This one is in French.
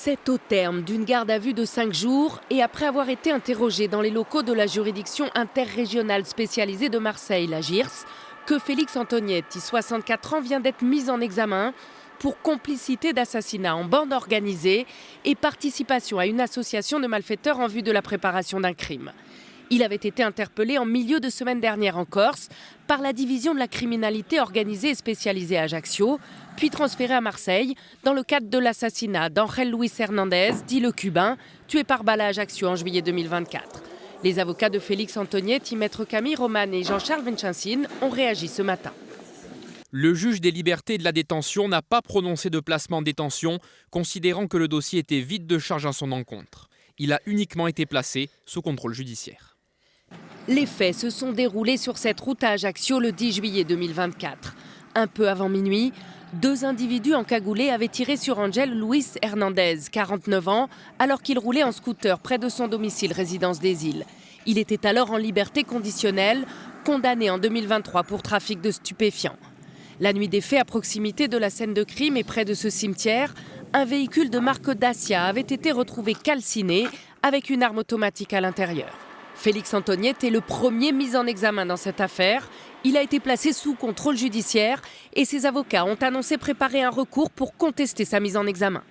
C'est au terme d'une garde à vue de 5 jours et après avoir été interrogé dans les locaux de la juridiction interrégionale spécialisée de Marseille, la JIRS, que Félix Antonietti, 64 ans, vient d'être mis en examen pour complicité d'assassinat en bande organisée et participation à une association de malfaiteurs en vue de la préparation d'un crime. Il avait été interpellé en milieu de semaine dernière en Corse par la division de la criminalité organisée et spécialisée à Ajaccio, puis transféré à Marseille dans le cadre de l'assassinat d'Angel Luis Hernandez, dit le Cubain, tué par balle à Ajaccio en juillet 2024. Les avocats de Félix Antonietti, maître Camille Roman et Jean-Charles Vincensin, ont réagi ce matin. Le juge des libertés et de la détention n'a pas prononcé de placement en détention, considérant que le dossier était vide de charge à son encontre. Il a uniquement été placé sous contrôle judiciaire. Les faits se sont déroulés sur cette route à Ajaccio le 10 juillet 2024. Un peu avant minuit, 2 individus encagoulés avaient tiré sur Angel Luis Hernandez, 49 ans, alors qu'il roulait en scooter près de son domicile résidence des Îles. Il était alors en liberté conditionnelle, condamné en 2023 pour trafic de stupéfiants. La nuit des faits, à proximité de la scène de crime et près de ce cimetière, un véhicule de marque Dacia avait été retrouvé calciné avec une arme automatique à l'intérieur. Félix Antonietti est le premier mis en examen dans cette affaire. Il a été placé sous contrôle judiciaire et ses avocats ont annoncé préparer un recours pour contester sa mise en examen.